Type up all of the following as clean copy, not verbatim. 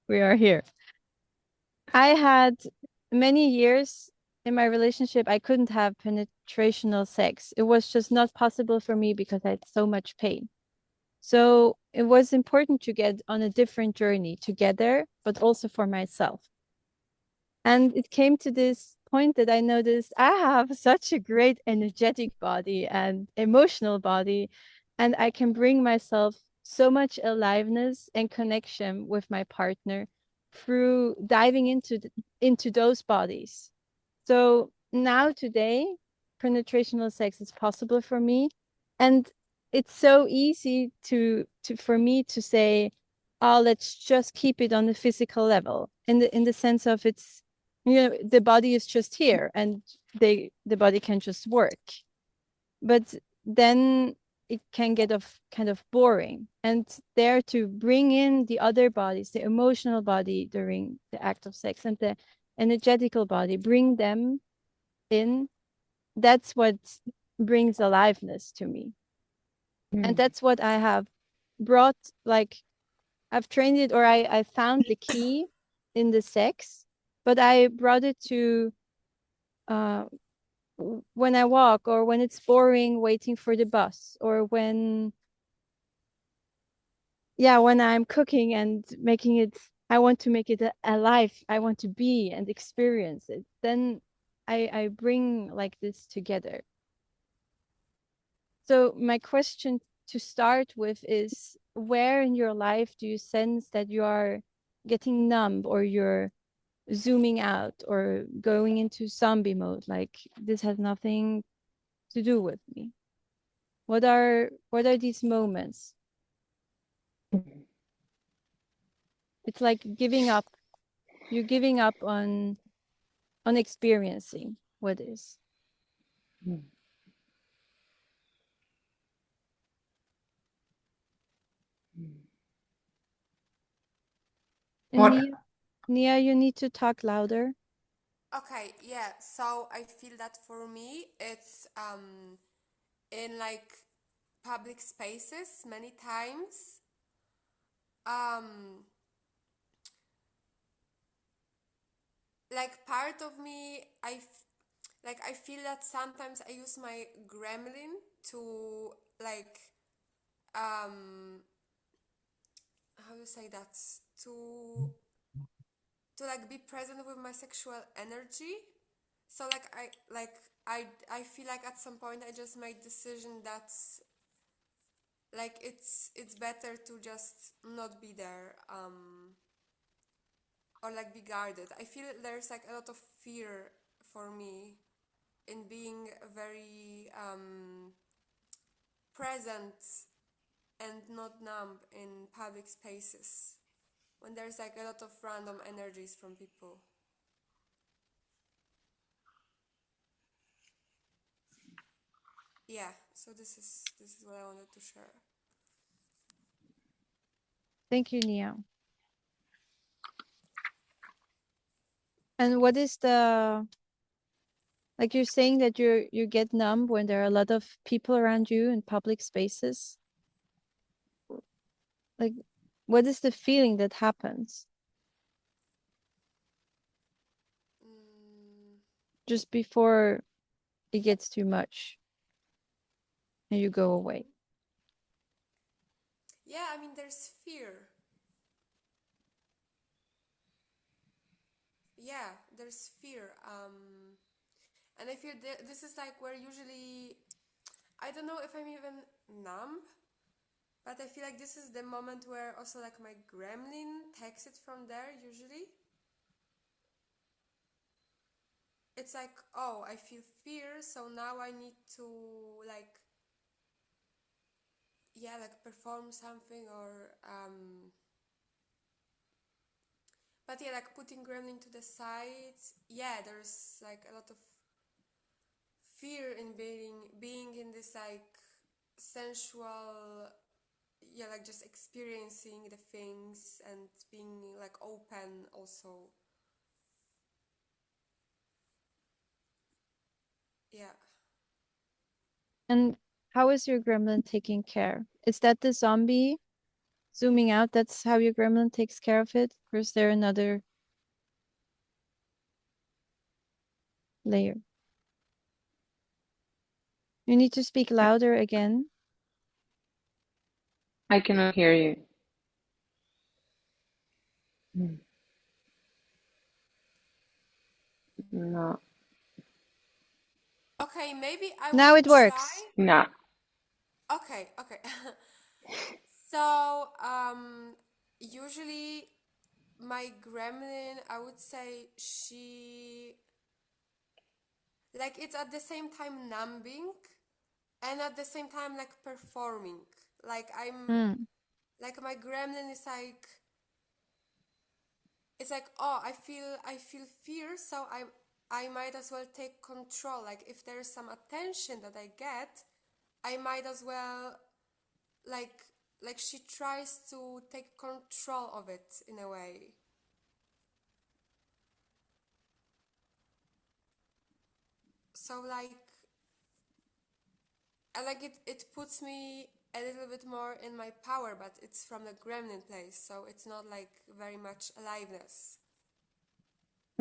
We are here. I had many years in my relationship, I couldn't have penetrational sex. It was just not possible for me because I had so much pain. So it was important to get on a different journey together, but also for myself. And it came to this point that I noticed I have such a great energetic body and emotional body, and I can bring myself so much aliveness and connection with my partner through diving into those bodies. So now today, penetrational sex is possible for me, and it's so easy to for me to say, oh, let's just keep it on the physical level, in the sense of it's, you know, the body is just here and the body can just work. But then it can get of kind of boring. And there to bring in the other bodies, the emotional body during the act of sex and the energetical body, bring them in, that's what brings aliveness to me. And that's what I have brought, like I've trained it, or I found the key in the sex, but I brought it to uh when I walk, or when it's boring waiting for the bus, or when, yeah, when I'm cooking and making it, I want to make it alive. I want to be and experience it. Then I bring like this together. So my question to start with is, where in your life do you sense that you are getting numb, or you're zooming out, or going into zombie mode? Like, this has nothing to do with me. What are these moments? It's like giving up. You're giving up on experiencing what is. And What? Nia, you need to talk louder. Okay, yeah. So I feel that for me, it's in like public spaces many times. Um, like part of me, I feel that sometimes I use my gremlin to like how do you say that, to like be present with my sexual energy. So I feel like at some point I just made decision that like it's better to just not be there, or like be guarded. I feel there's like a lot of fear for me in being very present and not numb in public spaces when there's like a lot of random energies from people. Yeah, so this is what I wanted to share. Thank you, Nia. And what is the, like, you're saying that you get numb when there are a lot of people around you in public spaces? Like, what is the feeling that happens Mm, just before it gets too much and you go away? yeah, I mean there's fear. Yeah, there's fear. And I feel this is like where usually I don't know if I'm even numb, but I feel like this is the moment where also like my gremlin takes it from there usually. It's like, oh, I feel fear, so now I need to like, yeah, like perform something, or but yeah, like putting gremlin to the side. Yeah, there's like a lot of fear in being in this like sensual, yeah, like just experiencing the things and being like open also. Yeah. And how is your gremlin taking care? Is that the zombie? zooming out, that's how your gremlin takes care of it? Or is there another layer? You need to speak louder again. I cannot hear you. Mm, no, Okay, maybe I will Now it try. works. no. Okay, okay. So, usually my gremlin, I would say like, it's at the same time numbing and at the same time, like, performing. Like, Mm. like, my gremlin is like, it's like, oh, I feel fear, so I might as well take control. Like, if there's some attention that I get, I might as well, like she tries to take control of it in a way. So, like, I like it puts me a little bit more in my power, but it's from the gremlin place, so it's not like very much aliveness.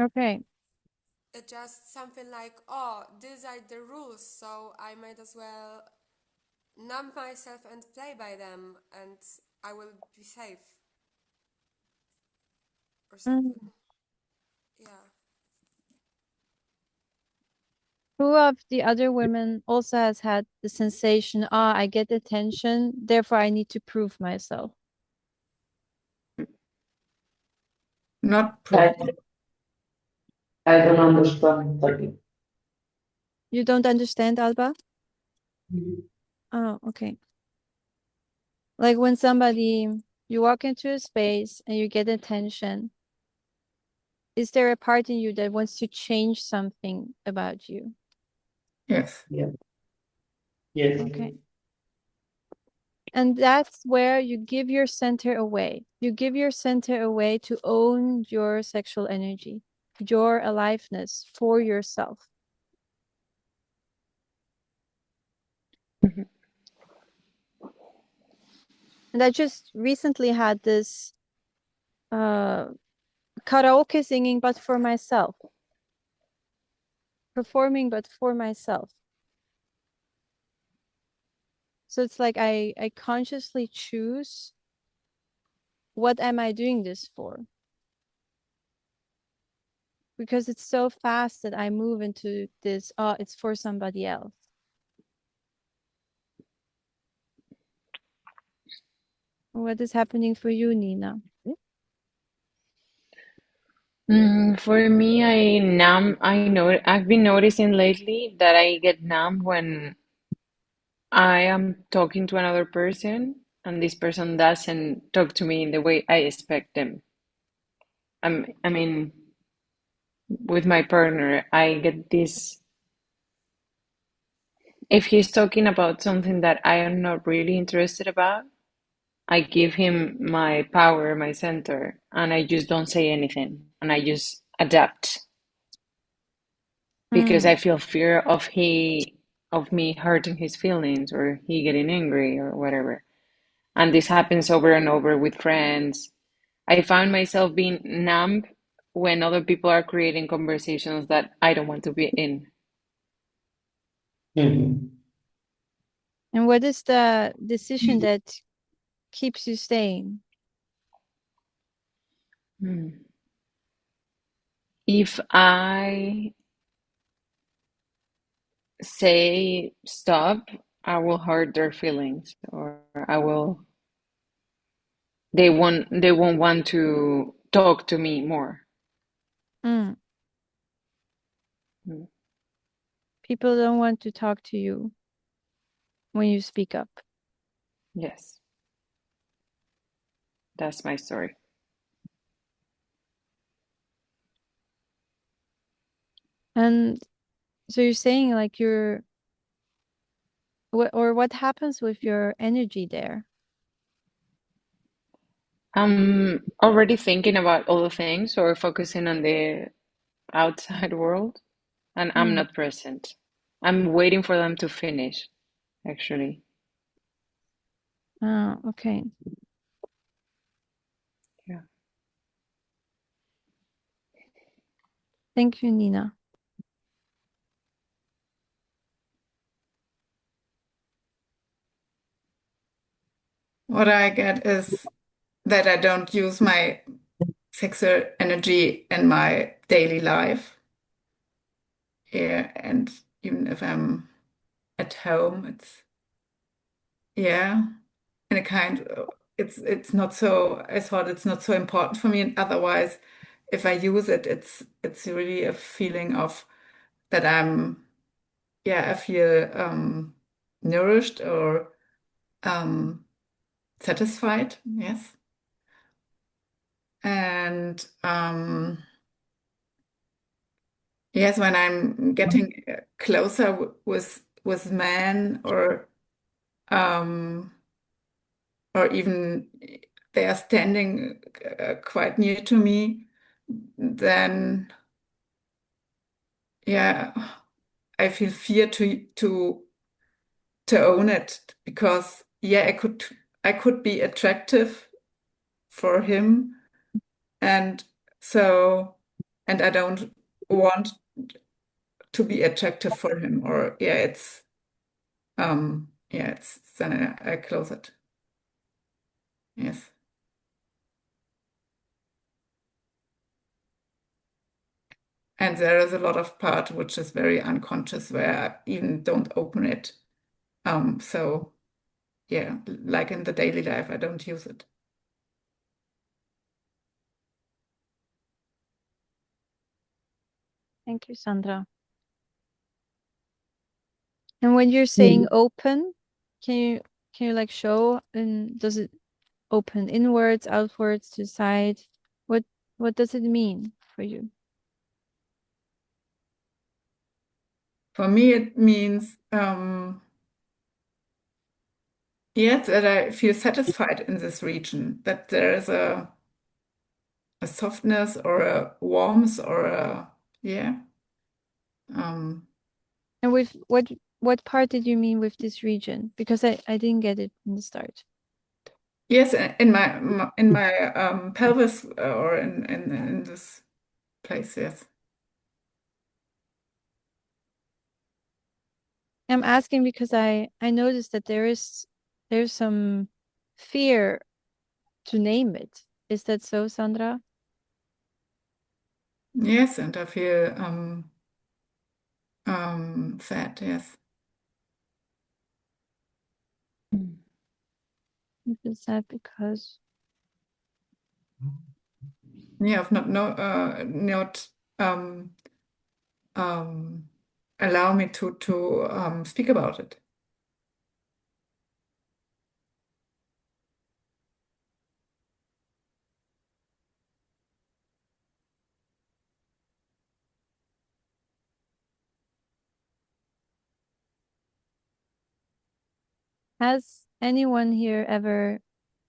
Okay. It's just something like, oh, these are the rules, so I might as well numb myself and play by them, and I will be safe or something. Mm. Yeah. Who of the other women also has had the sensation, ah, I get attention, therefore I need to prove myself? Not I, proof. I don't understand. Like, You don't understand, Alba? Oh, okay. Like when you walk into a space and you get attention, is there a part in you that wants to change something about you? Yes. yeah, yes. Okay. And that's where you give your center away. You give your center away to own your sexual energy, your aliveness for yourself. Mhm. And I just recently had this uh karaoke singing, but for myself, performing, but for myself. So it's like I consciously choose, what am I doing this for? Because it's so fast that I move into this, oh, it's for somebody else. What is happening for you, Nina? For me, I've been noticing lately that I get numb when I am talking to another person and this person doesn't talk to me in the way I expect them. I mean, with my partner, I get this, if he's talking about something that I am not really interested about, I give him my power, my center, and I just don't say anything and I just adapt because I Mm. feel fear of me hurting his feelings or he getting angry or whatever. And this happens over and over with friends. I found myself being numb when other people are creating conversations that I don't want to be in. Mhm. And what is the decision that keeps you staying? Hmm. If I say stop, I will hurt their feelings, or they won't want to talk to me more. Mm. Mm. People don't want to talk to you when you speak up. Yes, that's my story. And so you're saying like what happens with your energy there? I'm already thinking about all the things or focusing on the outside world, and I'm Mm. not present. I'm waiting for them to finish, actually. Oh, okay. Yeah. Thank you, Nina. What I get is that I don't use my sexual energy in my daily life. Yeah, and even if I'm at home, it's yeah, in a kind it's not so I thought it's not so important for me. And otherwise, if I use it, it's really a feeling of that I feel nourished or satisfied, yes. And yes, when I'm getting closer with men um, or even they are standing quite near to me, then yeah, I feel fear to own it because yeah, I could be attractive for him, and so and I don't want to be attractive for him, or it's then I close it. Yes. And there is a lot of part which is very unconscious where I even don't open it. So yeah, like in the daily life, I don't use it. Thank you, Sandra. And when you're saying open, can you like show, and does it open inwards, outwards, to side? What what does it mean for you? For me, it means yes, that I feel satisfied in this region, that there is a softness or a warmth or a yeah. Um, And with what part did you mean with this region? Because I didn't get it in the start. yes, in my pelvis or in this place, yes. I'm asking because I noticed that there's some fear to name it. Is that so, Sandra? Yes, and I feel sad, yes. Mm. You feel sad because Yeah, of not no not um allow me to speak about it. has anyone here ever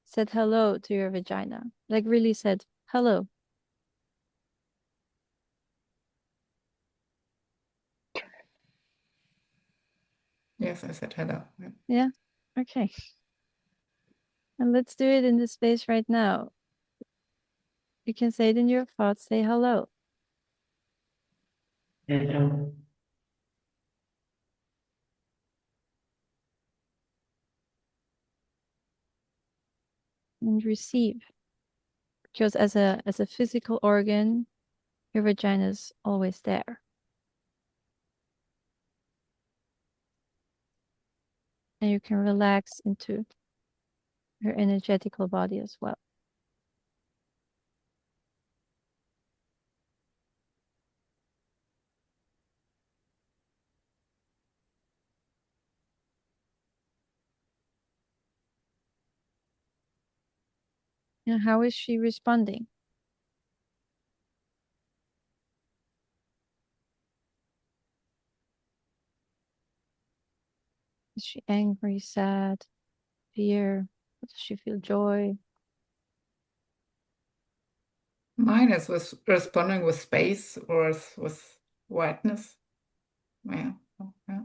said hello to your vagina? Like really said hello? Yes, I said hello. Yeah. Yeah. Okay. And let's do it in this space right now. You can say it in your thoughts. Say hello. Hello. And receive. Because as a physical organ, your vagina is always there. And you can relax into your energetical body as well. And how is she responding? Is she angry, sad, fear? Does she feel joy? Mine is with responding with space or with whiteness. Yeah. Yeah.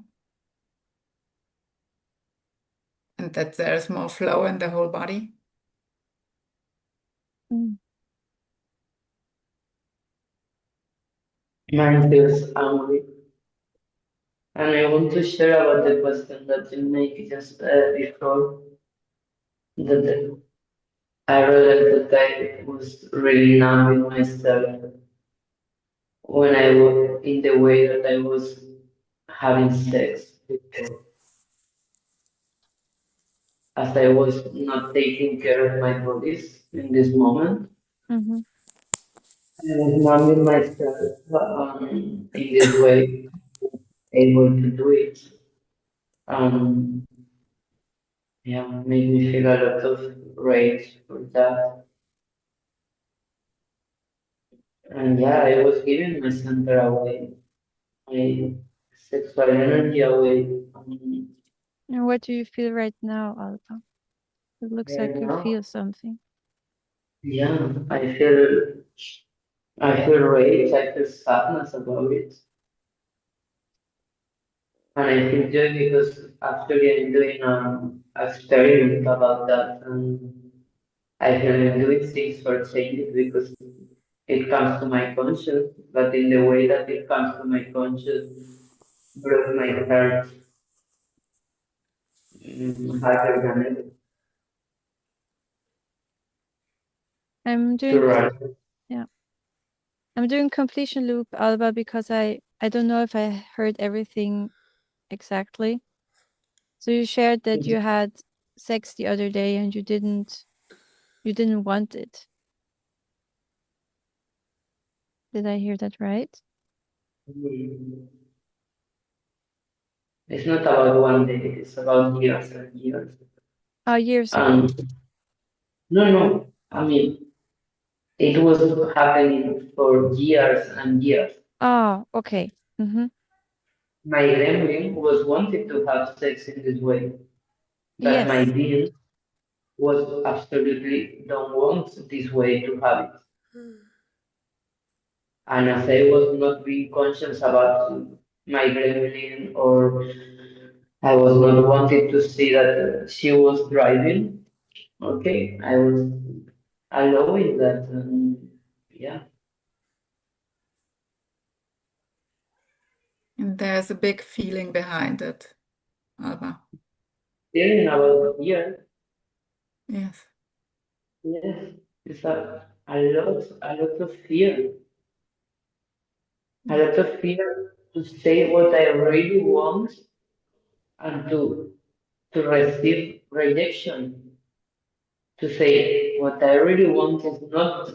And that there's more flow in the whole body. Mm. Mine feels angry. And I want to share about the question that you made just before, that I realized that I was really numbing myself when I was in the way that I was having sex before, as I was not taking care of my bodies in this moment. Mm-hmm. I was numbing myself in this way, able to do it. Um, yeah, made me feel a lot of rage for that. And yeah, I was giving my center away, my sexual energy away. And what do you feel right now, Alba? It looks Right like you now, feel something. yeah, I feel rage, I feel sadness about it. And I feel joy because actually I'm doing an experiment about that. And I feel I'm doing things for change it because it comes to my conscious, but in the way that it comes to my conscious, broke my heart harder than ever I'm to doing, run. yeah, I'm doing completion loop, Alba, because I don't know if I heard everything exactly. So you shared that you had sex the other day and you didn't want it. Did I hear that right? It's not about one day, it's about years and years. Oh, years ago. Um, no, no, I mean, it was happening for years and years. Oh, okay. Mm-hmm. My gremlin was wanting to have sex in this way, but my Yes. being was absolutely don't want this way to have it. And as I was not being conscious about my gremlin, or I was not wanting to see that she was driving, okay, I was allowing that. Yeah, And there's a big feeling behind it, Alba. feeling about here, Yes. yes, it's a lot of fear, a Yeah. lot of fear to say what I really want and to receive rejection. To say what I really want is not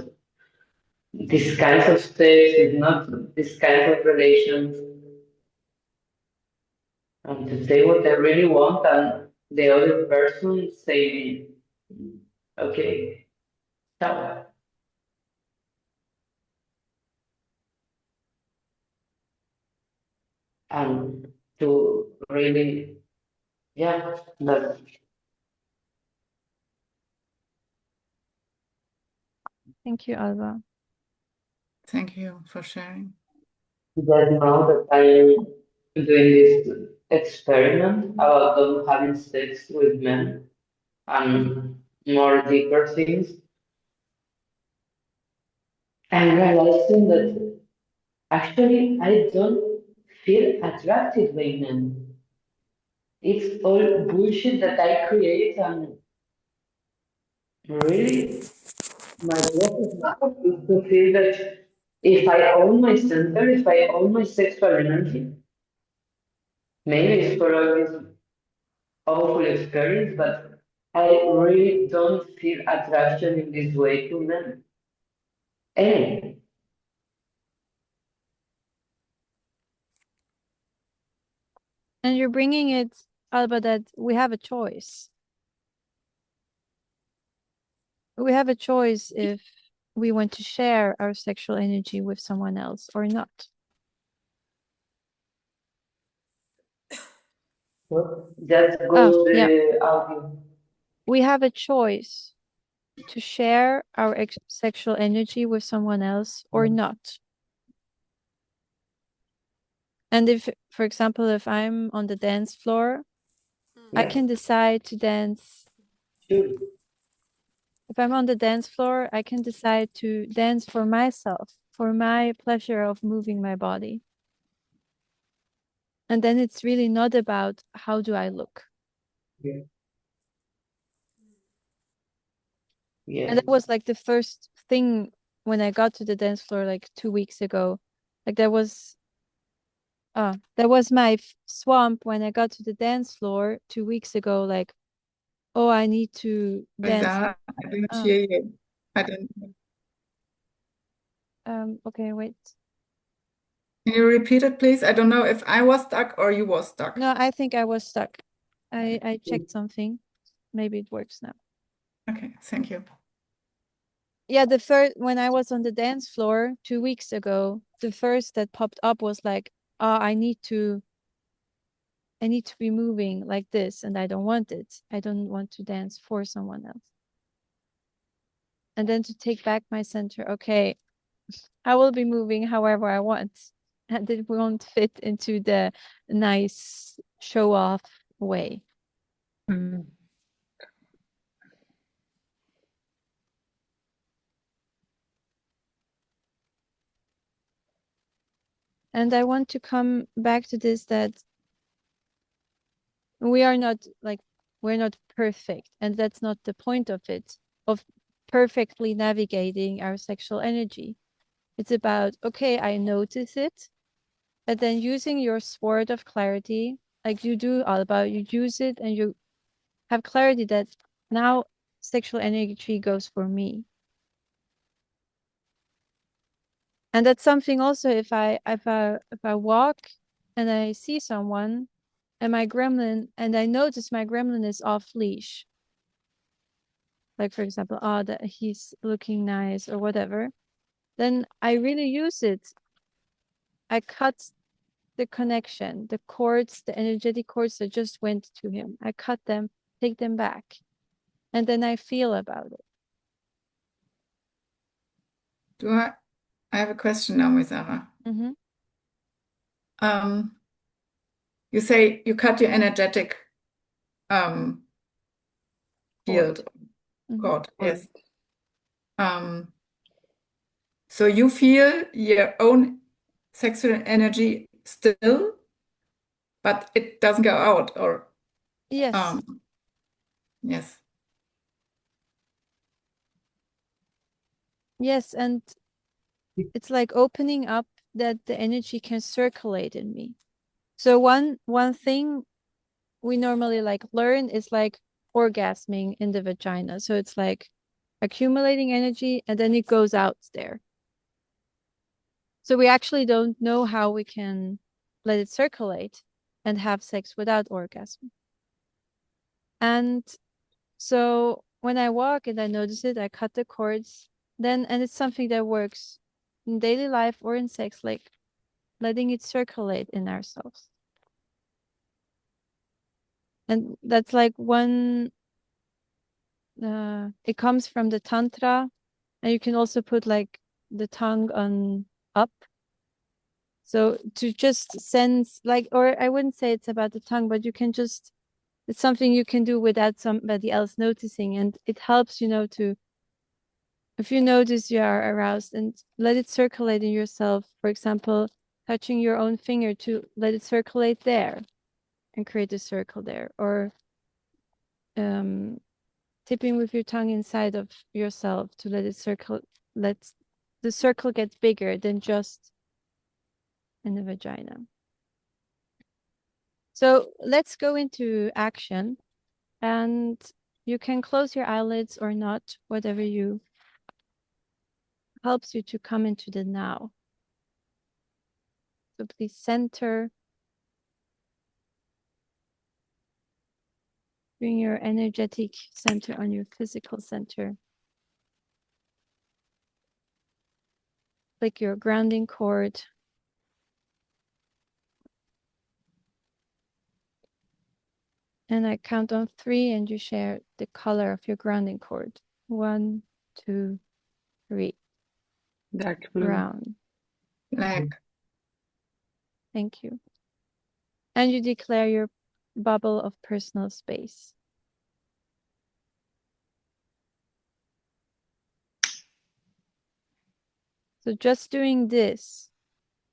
this kind of steps, is not this kind of relations, and to say what I really want, and the other person say, okay, stop, and to really, yeah, Thank you, Alba. Thank you for sharing. that now that I'm doing this experiment about not having sex with men and more deeper things, I'm realizing that actually I don't feel attracted by men. It's all bullshit that I create, and really my process now is to feel that if I own my center, if I own my sexual energy, maybe it's for all this awful experience, but I really don't feel attraction in this way to men. Any. And you're bringing it, Alba, that we have a choice. We have a choice if we want to share our sexual energy with someone else or not. That Oh, goes yeah. the audio. We have a choice to share our sexual energy with someone else or not. And if, for example, if I'm on the dance floor, I Yeah, can decide to dance. sure. If I'm on the dance floor, I can decide to dance for myself. for my pleasure of moving my body. And then it's really not about how do I look. Yeah. And that was like the first thing when I got to the dance floor like 2 weeks ago. Like that was my swamp when I got to the dance floor 2 weeks ago. Like, oh, I need to dance. Zara, I didn't hear you. I don't. Okay, wait. Can you repeat it, please? I don't know if I was stuck or you was stuck. No, I think I was stuck. I checked something. Maybe it works now. Okay, thank you. Yeah, when I was on the dance floor 2 weeks ago, the first that popped up was like, I need to be moving like this, and I don't want it. I don't want to dance for someone else. And then to take back my center, okay, I will be moving however I want. And it won't fit into the nice show off way. Mm. And I want to come back to this, that we're not perfect, and that's not the point of it, of perfectly navigating our sexual energy. It's about, okay, I notice it, and then using your sword of clarity, like you do, Alba, you use it and you have clarity that now sexual energy goes for me. And that's something also, if I walk and I see someone and I notice my gremlin is off leash, like for example, that he's looking nice or whatever, then I really use it. I cut the connection, the cords, the energetic cords that just went to him. I cut them, take them back, and then I feel about it. I have a question now, Miss Zara. Mm-hmm. You say you cut your energetic field cord. Yes. So you feel your own sexual energy still, but it doesn't go out, or Yes. Yes. Yes, and it's like opening up that the energy can circulate in me. So one thing we normally like learn is like orgasming in the vagina. So it's like accumulating energy and then it goes out there. So we actually don't know how we can let it circulate and have sex without orgasm. And so when I walk and I notice it, I cut the cords, and it's something that works in daily life or in sex, like letting it circulate in ourselves. And that's like it comes from the tantra, and you can also put like the tongue on up. So to just sense, like, or I wouldn't say it's about the tongue, but it's something you can do without somebody else noticing. And it helps, if you notice you are aroused, and let it circulate in yourself. For example, touching your own finger to let it circulate there and create a circle there, or tipping with your tongue inside of yourself to let the circle get bigger than just in the vagina. So let's go into action, and you can close your eyelids or not, whatever helps you to come into the now. So please center. Bring your energetic center on your physical center. Like your grounding cord. And I count on 3 and you share the color of your grounding cord. 1, 2, 3. Dark blue. Brown. Black. Thank you. And you declare your bubble of personal space. So just doing this,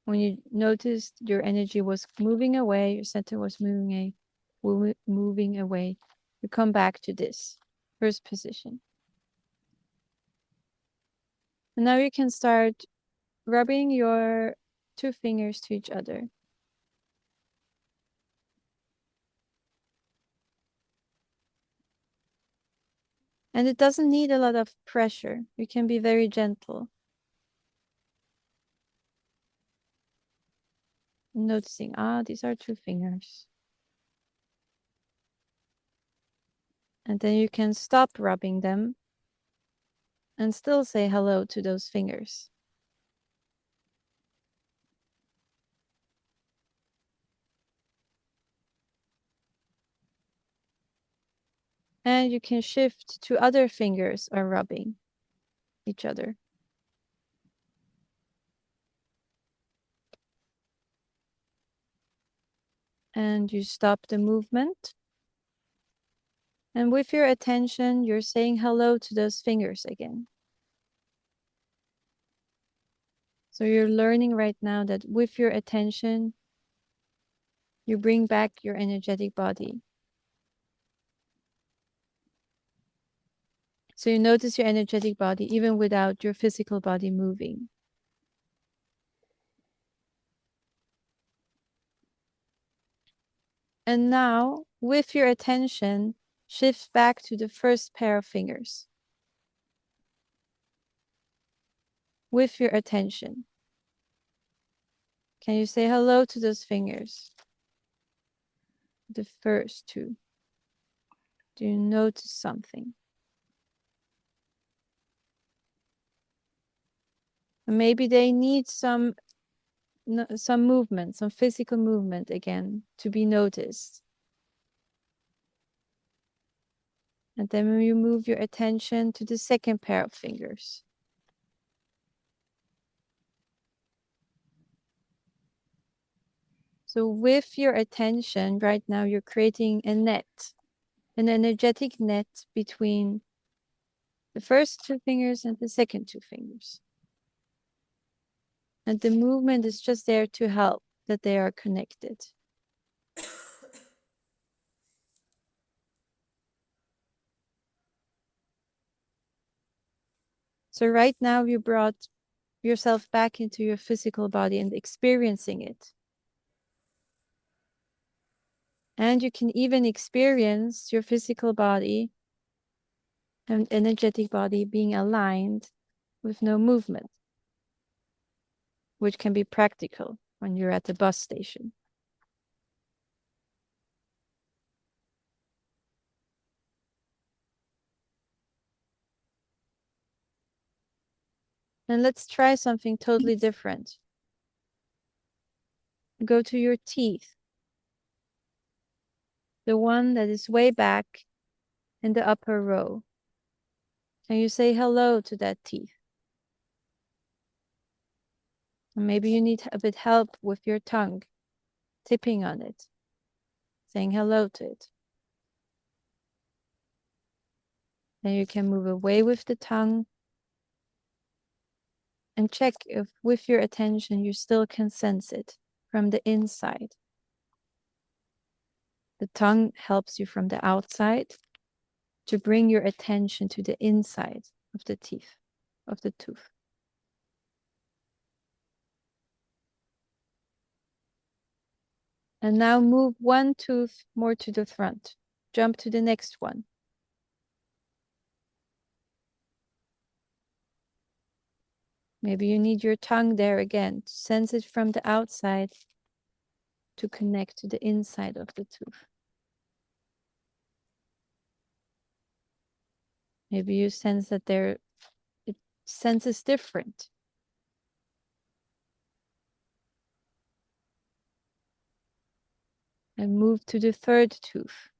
when you noticed your energy was moving away, your center was moving away, you come back to this first position. And now you can start rubbing your 2 fingers to each other. And it doesn't need a lot of pressure. You can be very gentle. Noticing, these are 2 fingers. And then you can stop rubbing them and still say hello to those fingers. And you can shift to other fingers are rubbing each other. And you stop the movement. And with your attention, you're saying hello to those fingers again. So you're learning right now that with your attention, you bring back your energetic body. So you notice your energetic body even without your physical body moving. And now, with your attention, shift back to the first pair of fingers. With your attention. Can you say hello to those fingers? The first 2. Do you notice something? Maybe they need some movement, some physical movement again to be noticed. And then you move your attention to the second pair of fingers. So with your attention, right now you're creating a net, an energetic net between the first 2 fingers and the second 2 fingers. And the movement is just there to help that they are connected. So right now you brought yourself back into your physical body and experiencing it. And you can even experience your physical body and energetic body being aligned with no movement, which can be practical when you're at the bus station. And let's try something totally different. Go to your teeth, the one that is way back in the upper row. Can you say hello to that teeth? And maybe you need a bit help with your tongue, tipping on it, saying hello to it. Then you can move away with the tongue and check if with your attention you still can sense it from the inside. The tongue helps you from the outside to bring your attention to the inside of the teeth, of the tooth. And now move 1 tooth more to the front. Jump to the next one. Maybe you need your tongue there again to sense it from the outside to connect to the inside of the tooth. Maybe you sense that it senses different. And move to the third tooth.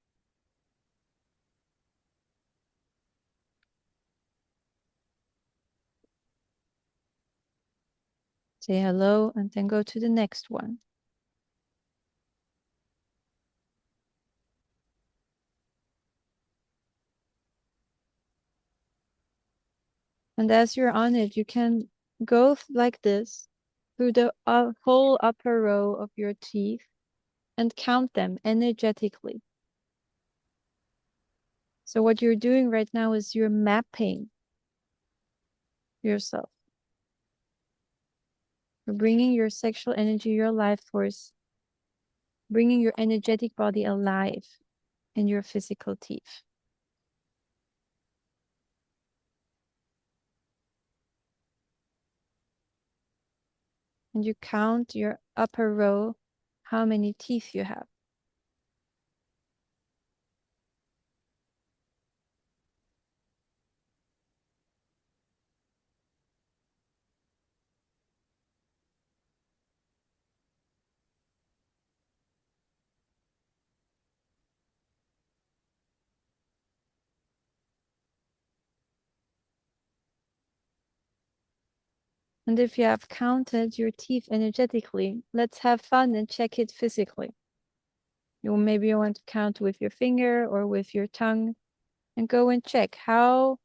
Say hello and then go to the next one. And as you're on it, you can go like this through the whole upper row of your teeth and count them energetically. So what you're doing right now is you're mapping yourself. You're bringing your sexual energy, your life force, bringing your energetic body alive in your physical teeth. And you count your upper row, how many teeth you have. And if you have counted your teeth energetically, let's have fun and check it physically. Maybe you want to count with your finger or with your tongue and go and check how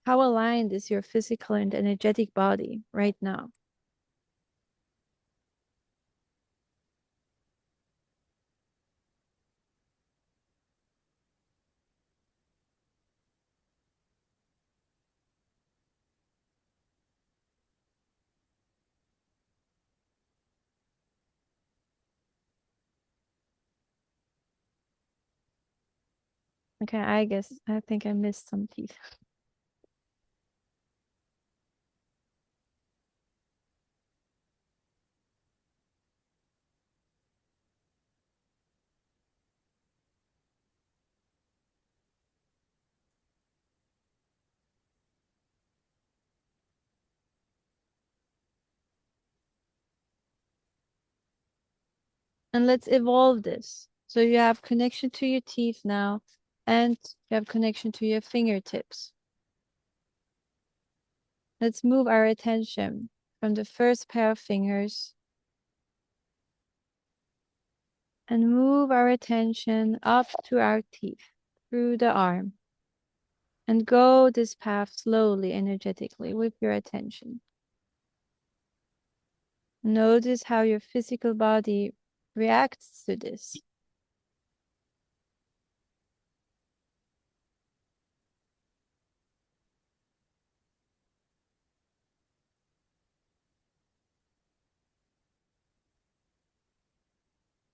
aligned is your physical and energetic body right now. Okay, I think I missed some teeth. And let's evolve this. So you have connection to your teeth now, and you have connection to your fingertips. Let's move our attention from the first pair of fingers and move our attention up to our teeth through the arm. And go this path slowly, energetically with your attention. Notice how your physical body reacts to this.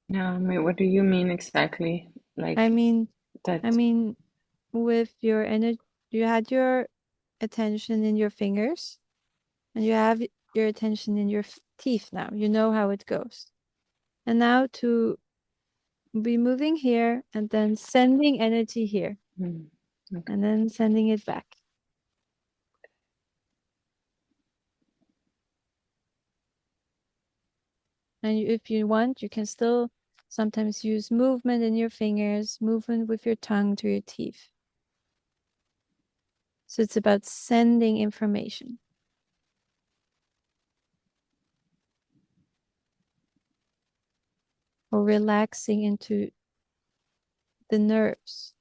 No, what do you mean exactly? Like I mean, that? with your energy, you had your attention in your fingers, and you have your attention in your teeth now. You know how it goes. And now to be moving here and then sending energy here. Okay. And then sending it back. And if you want, you can still sometimes use movement in your fingers, movement with your tongue to your teeth. So it's about sending information. Or relaxing into the nerves.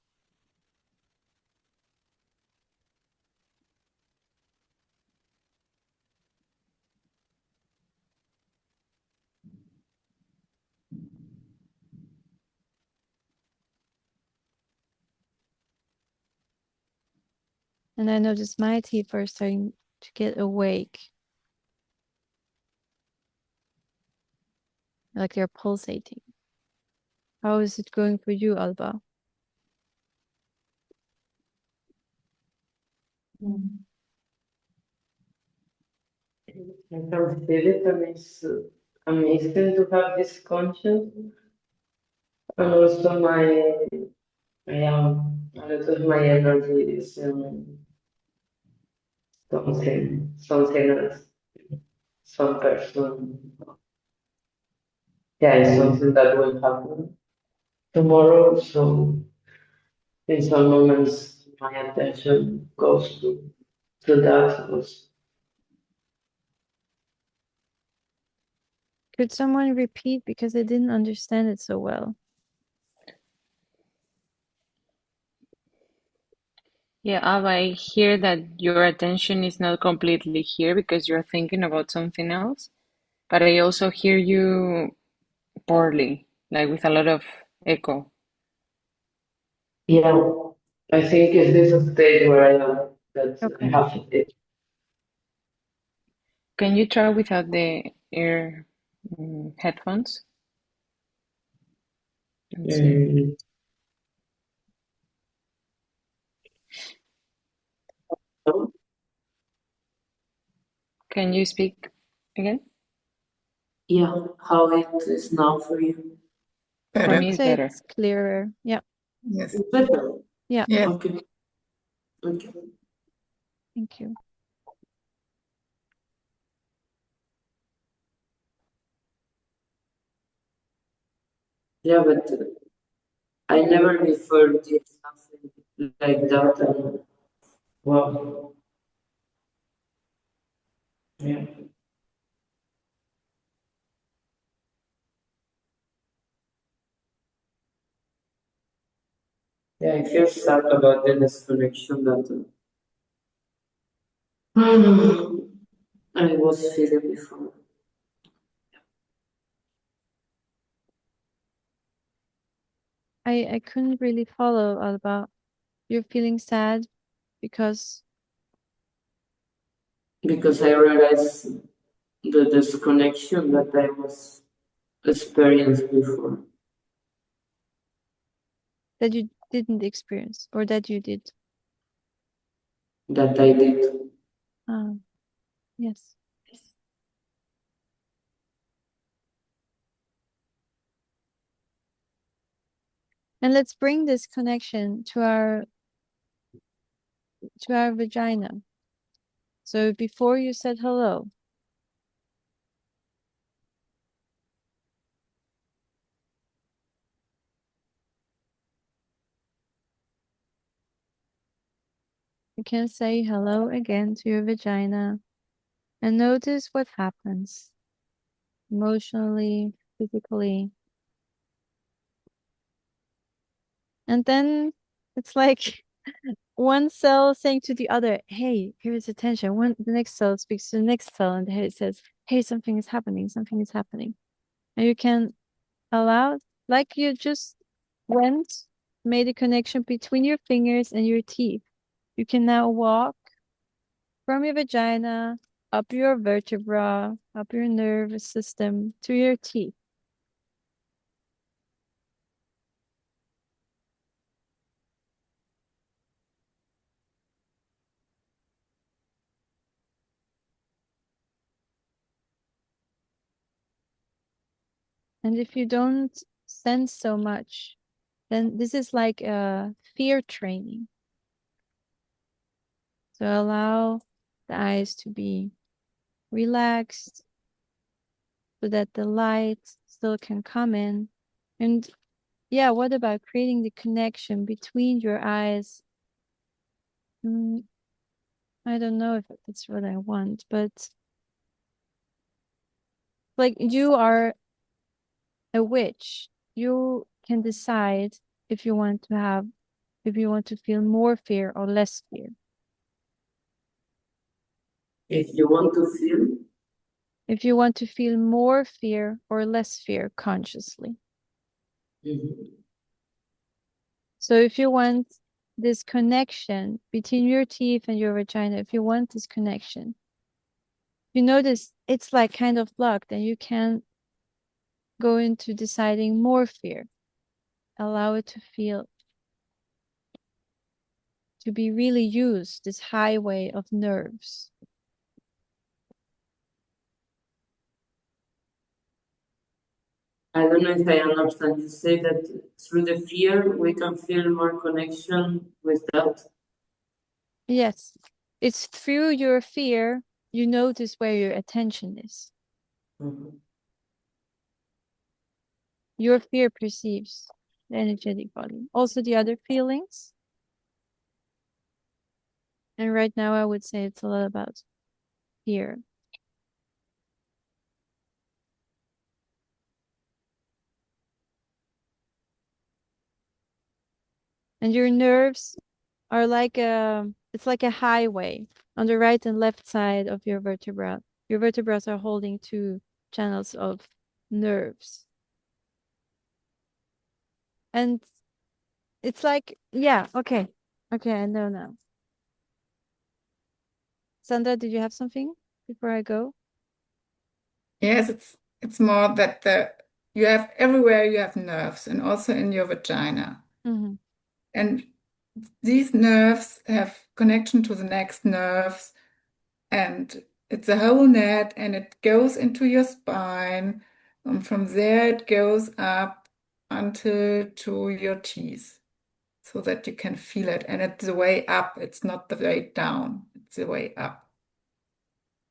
And I noticed my teeth are starting to get awake. Like they're pulsating. How is it going for you, Alba? I can feel it, and it's amazing to have this conscious. And also a lot of my energy is in something else, some person. Yeah, it's something that will happen tomorrow. So in some moments, my attention goes to that. Could someone repeat, because I didn't understand it so well? Yeah, Ava, I hear that your attention is not completely here because you're thinking about something else, but I also hear you poorly, like with a lot of echo. Yeah, I think it's this stage where I am that I Okay. have it. Can you try without the ear headphones and see? Mm, Can you speak again? yeah, how it is now for you? For I Better. me, would it's say better. it's clearer. Yeah. Yes. It's better. Yeah. Yes. Okay. Okay. Thank you. Yeah, but I never before did something like that. And wow. Yeah. Yeah, I feel sad about the disconnection that I was feeling before. I couldn't really follow all about you're feeling sad because Because I realized the disconnection that I was experienced before, that you didn't experience or that you did. that I did. Yes. And let's bring this connection to our vagina. So before you said hello, you can say hello again to your vagina and notice what happens emotionally, physically. And then it's like one cell saying to the other, hey, here is attention. The next cell speaks to the next cell and it says, hey, something is happening, something is happening. And you can allow, like you just made a connection between your fingers and your teeth. You can now walk from your vagina up your vertebra, up your nervous system to your teeth. And if you don't sense so much, then this is like a fear training. So allow the eyes to be relaxed so that the light still can come in. And yeah, what about creating the connection between your eyes? I don't know if that's what I want, but like you are a witch. You can decide if you want to feel more fear or less fear. If you want to feel, If you want to feel more fear or less fear consciously. So if you want this connection between your teeth and your vagina, if you want this connection, you notice it's like kind of blocked and you can go into deciding more fear. Allow it to feel, to be really used, this highway of nerves. I don't know if I understand. You say that through the fear we can feel more connection with that. Yes, it's through your fear you notice where your attention is. Your fear perceives the energetic body. Also the other feelings. And right now I would say it's a lot about fear. And your nerves are like it's like a highway on the right and left side of your vertebra. Your vertebrae are holding two channels of nerves. And it's like, yeah, okay. Okay, I know now. Sandra, did you have something before I go? Yes, it's more that you have everywhere you have nerves and also in your vagina. Mm-hmm. And these nerves have connection to the next nerves, and it's a whole net, and it goes into your spine. And from there it goes up until to your teeth so that you can feel it. And it's the way up, it's not the way down, it's the way up.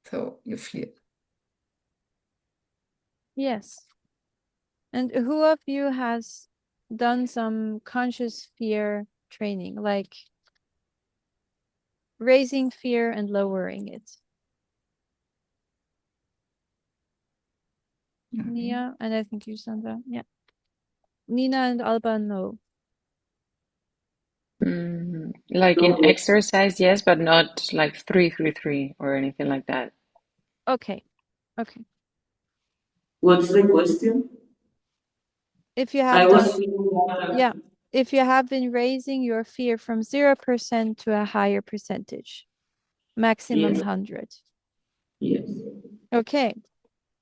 So you feel. Yes. And who of you has done some conscious fear training, like raising fear and lowering it? Okay. Nia, and I think you, Sandra. Yeah. Nina and Alba, no. Like in No, exercise, yes, but not like 3-3-3 or anything like that. Okay. Okay. what's the question? If you I have was done, thinking that, yeah, if you have been raising your fear from 0% to a higher percentage, maximum yes, 100. yes. Okay.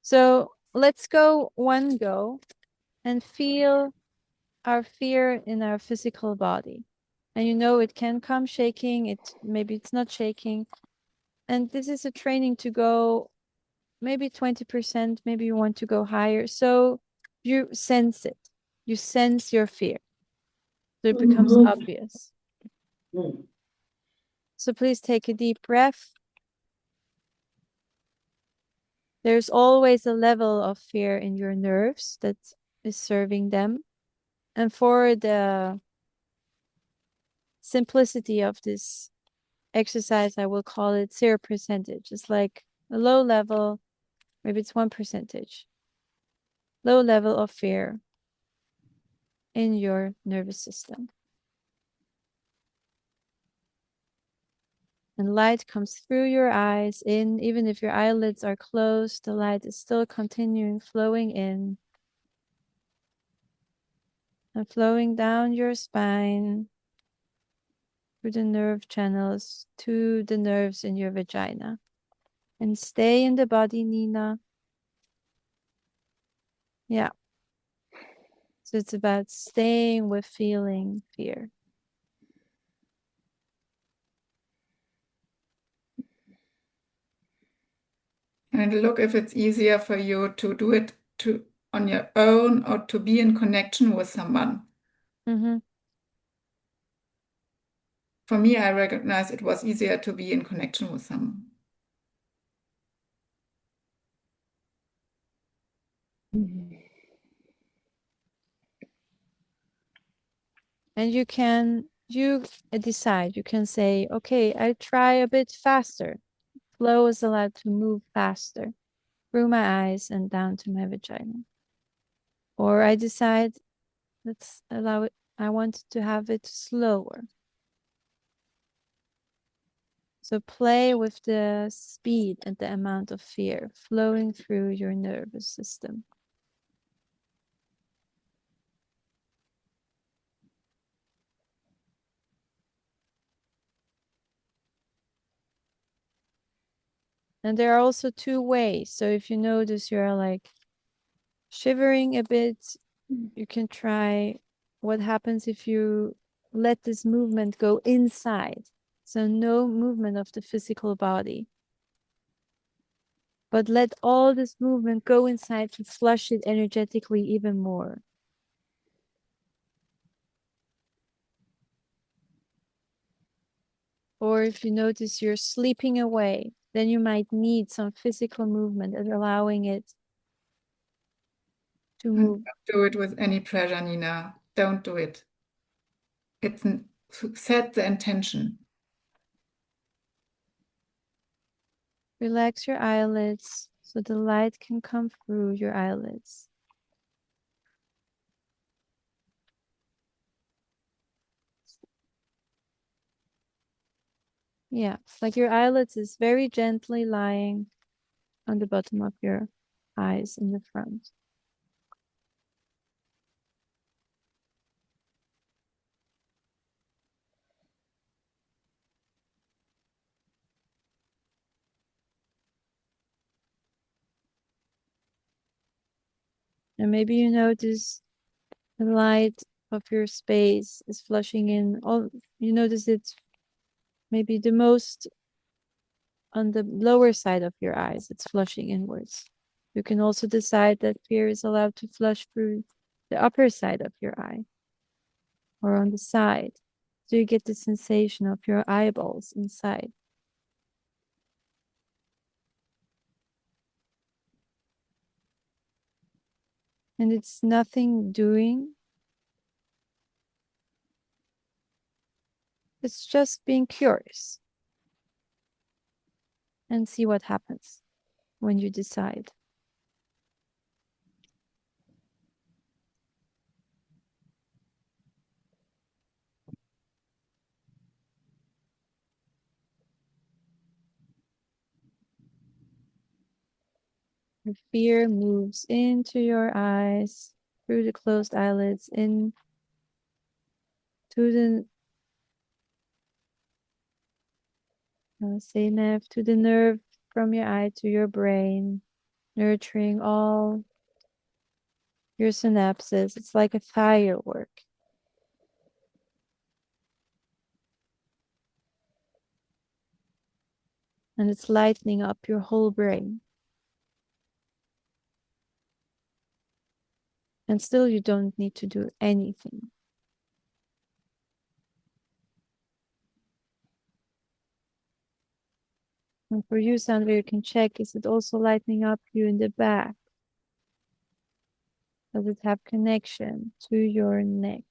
So let's go one go and feel our fear in our physical body. And you know it can come shaking, maybe it's not shaking. And this is a training to go maybe 20%, maybe you want to go higher. So you sense it. You sense your fear. So it becomes obvious. So please take a deep breath. There's always a level of fear in your nerves that is serving them. And for the simplicity of this exercise, I will call it 0%. It's like a low level, maybe it's 1%, low level of fear in your nervous system. And light comes through your eyes in, even if your eyelids are closed, the light is still continuing flowing in and flowing down your spine through the nerve channels to the nerves in your vagina. And stay in the body, Nina. Yeah. So it's about staying with feeling fear. And look if it's easier for you to do it on your own or to be in connection with someone. Mm-hmm. For me, I recognize it was easier to be in connection with someone. And you decide, you can say, okay, I try a bit faster. Flow is allowed to move faster through my eyes and down to my vagina. Or I decide, let's allow it, I want to have it slower. So play with the speed and the amount of fear flowing through your nervous system. And there are also two ways. So if you notice you're like shivering a bit, you can try what happens if you let this movement go inside. So no movement of the physical body, but let all this movement go inside to flush it energetically even more. Or if you notice you're sleeping away, then you might need some physical movement and allowing it to And move. don't do it with any pressure, Nina. Don't do it. Set the intention. Relax your eyelids so the light can come through your eyelids. Yeah, it's like your eyelids is very gently lying on the bottom of your eyes in the front. And maybe you notice the light of your space is flushing in. You notice it's maybe the most on the lower side of your eyes. It's flushing inwards. You can also decide that fear is allowed to flush through the upper side of your eye or on the side. So you get the sensation of your eyeballs inside. And it's nothing doing. It's just being curious and see what happens when you decide. The fear moves into your eyes, through the closed eyelids, in to the synapse, to the nerve from your eye to your brain, nurturing all your synapses. It's like a firework. And it's lightening up your whole brain. And still you don't need to do anything. And for you, Sandra, you can check, is it also lightening up you in the back? Does it have connection to your neck?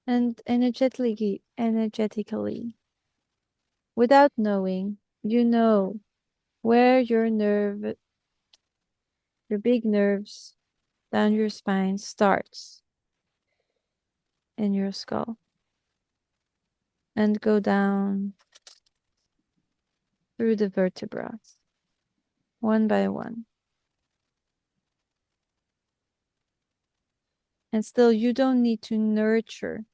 And energetically, without knowing, you know where your big nerves down your spine starts in your skull and go down through the vertebrae, one by one. And still, you don't need to nurture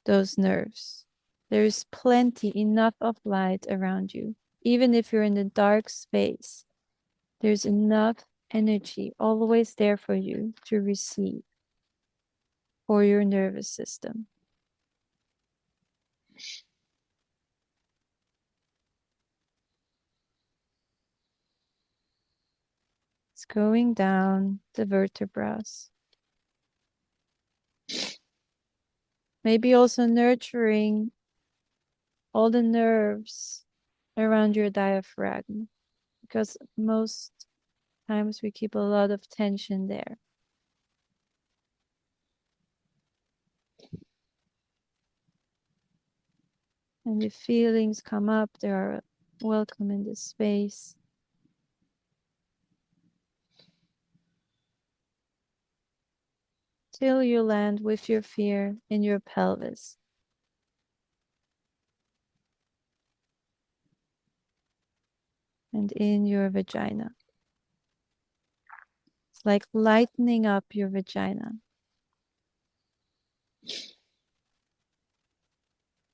those nerves. There is plenty, enough of light around you. Even if you're in the dark space, there's enough energy always there for you to receive for your nervous system. It's going down the vertebrae. Maybe also nurturing all the nerves around your diaphragm, because most times we keep a lot of tension there. And if feelings come up, they are welcome in this space. Till you land with your fear in your pelvis. And in your vagina. It's like lightening up your vagina.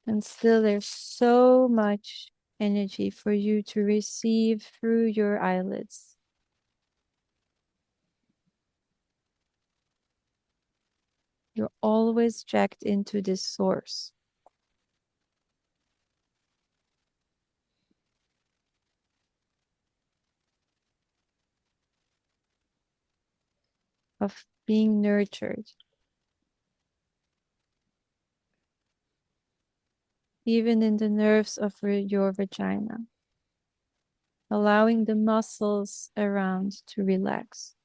And still there's so much energy for you to receive through your eyelids. You're always jacked into this source. Of being nurtured. Even in the nerves of your vagina. Allowing the muscles around to relax.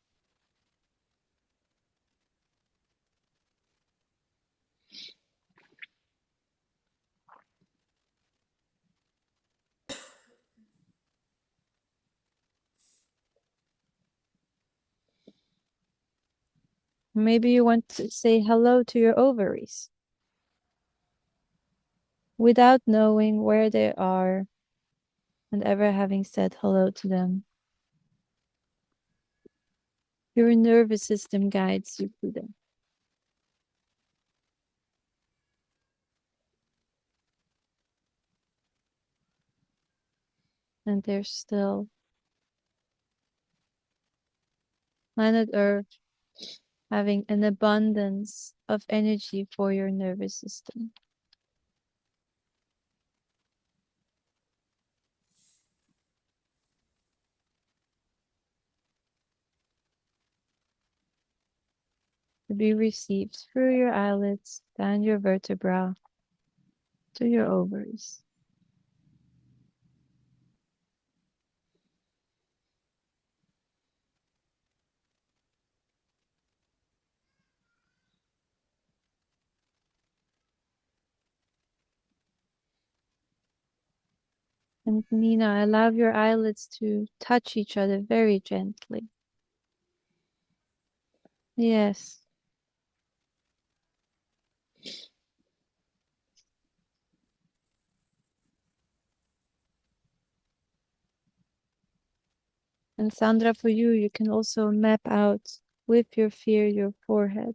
Maybe you want to say hello to your ovaries without knowing where they are and ever having said hello to them. Your nervous system guides you through them. And they're still. Planet Earth having an abundance of energy for your nervous system. To be received through your eyelids, down your vertebra, to your ovaries. And Nina, allow your eyelids to touch each other very gently. Yes. And Sandra, for you, you can also map out with your fear your forehead.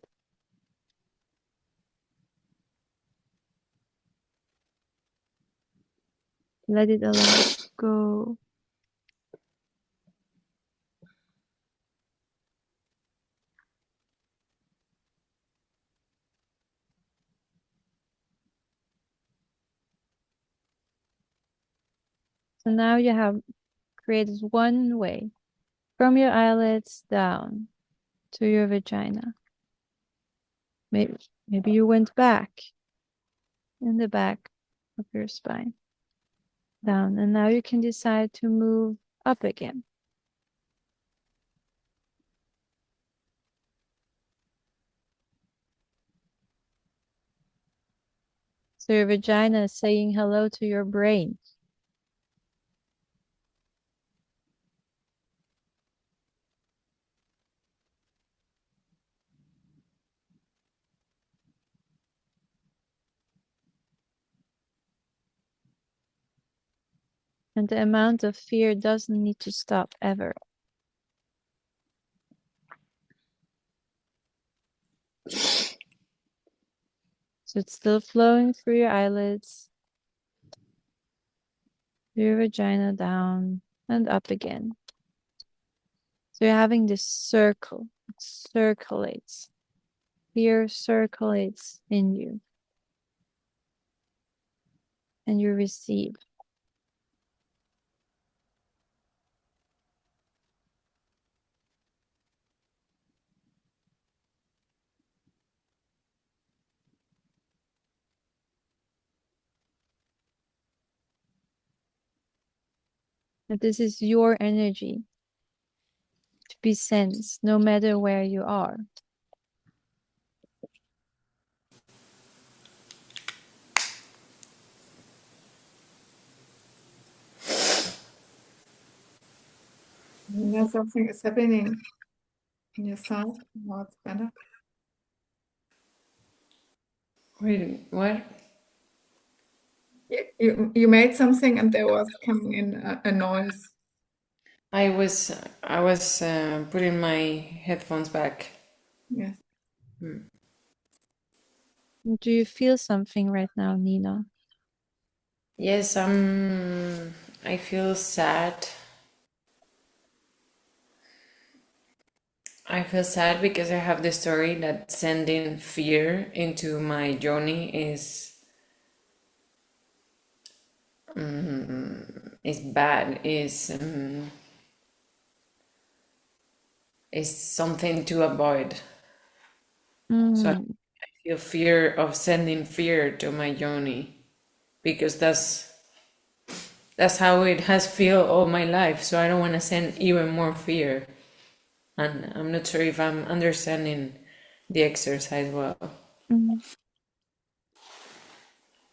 Let it allow go. So now you have created one way from your eyelids down to your vagina. Maybe you went back in the back of your spine. Down. And now you can decide to move up again. So your vagina is saying hello to your brain. And the amount of fear doesn't need to stop ever. So it's still flowing through your eyelids, your vagina, down and up again. So you're having this circle. It circulates. Fear circulates in you. And you receive. And this is your energy to be sensed no matter where you are. Yeah, something is happening in your side. Now it's better. Wait, what? You made something and there was coming in a noise. I was putting my headphones back. Yes. Do you feel something right now, Nina? Yes, I feel sad. I feel sad because I have the story that sending fear into my journey is bad, is something to avoid. So I feel fear of sending fear to my journey because that's how it has feel all my life. So I don't want to send even more fear. And I'm not sure if I'm understanding the exercise well.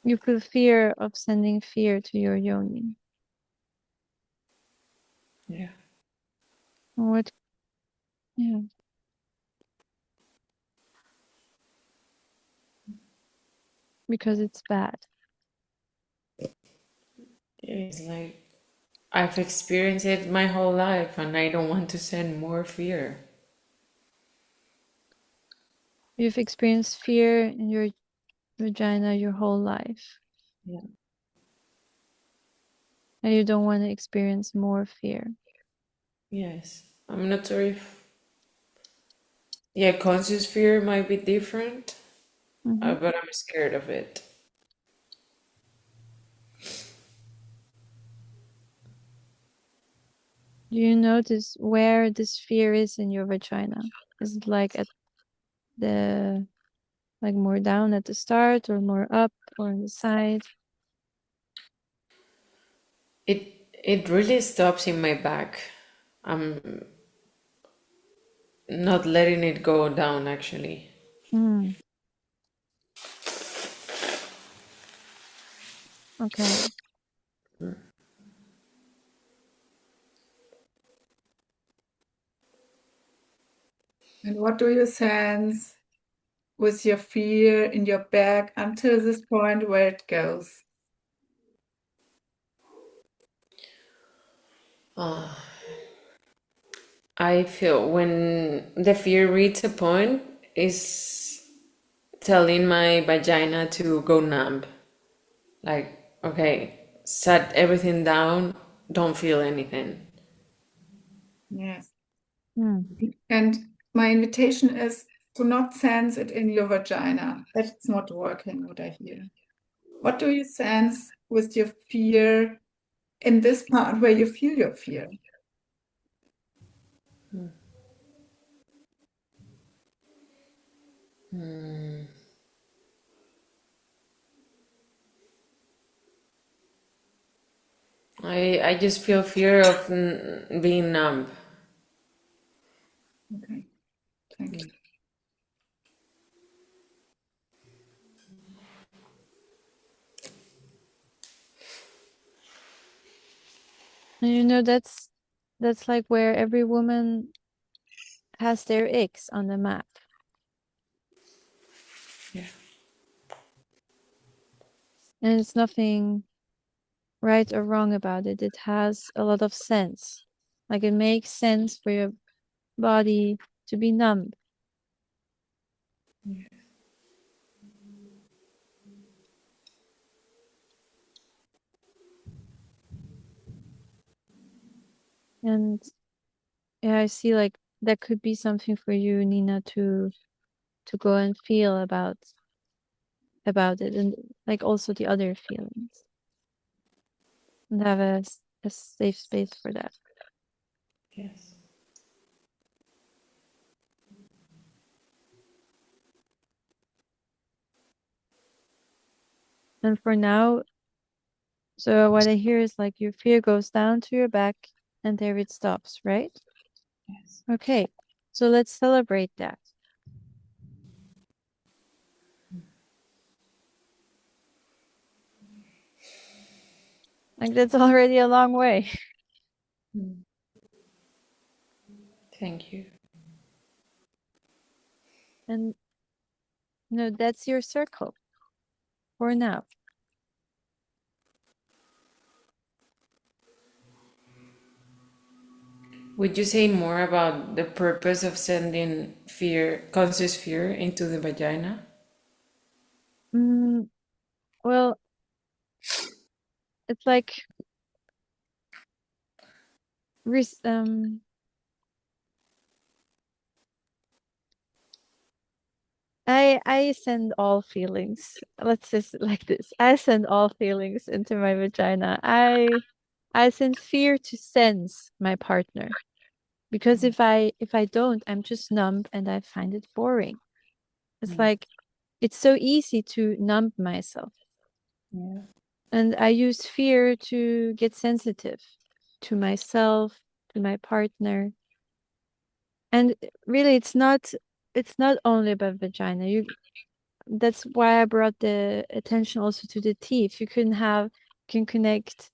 You feel fear of sending fear to your yoni. Yeah. What? Yeah. because it's bad. It's like I've experienced it my whole life and I don't want to send more fear. You've experienced fear in your vagina your whole life. Yeah. And you don't want to experience more fear. Yes. I'm not sure if, yeah, conscious fear might be different, Mm-hmm. but I'm scared of it. Do you notice where this fear is in your vagina? Is it like at the, like more down at the start or more up or on the side? It really stops in my back. I'm not letting it go down actually. Mm, okay. And what do you sense with your fear in your back until this point where it goes? I feel when the fear reaches a point is telling my vagina to go numb. Like, okay, shut everything down, don't feel anything. Yes. Mm. And my invitation is to not sense it in your vagina. That's not working, what I hear. What do you sense with your fear in this part where you feel your fear? I just feel fear of being numb. Okay, thank you. And you know that's like where every woman has their X on the map. Yeah. And it's nothing right or wrong about it. It has a lot of sense. Like it makes sense for your body to be numb. And yeah, I see like that could be something for you, Nina, to go and feel about it, and like also the other feelings, and have a safe space for that. Yes. And for now, so what I hear is like your fear goes down to your back and there it stops, right? Yes. Okay, so let's celebrate that. Like that's already a long way. Thank you. And no, that's your circle for now. Would you say more about the purpose of sending fear, conscious fear, into the vagina? Mm, well, it's like res I send all feelings. Let's just like this. I send all feelings into my vagina. I send fear to sense my partner. Because if I don't, I'm just numb and I find it boring. It's like it's so easy to numb myself. Yeah. And I use fear to get sensitive to myself, to my partner. And really it's not only about vagina. That's why I brought the attention also to the teeth. You can connect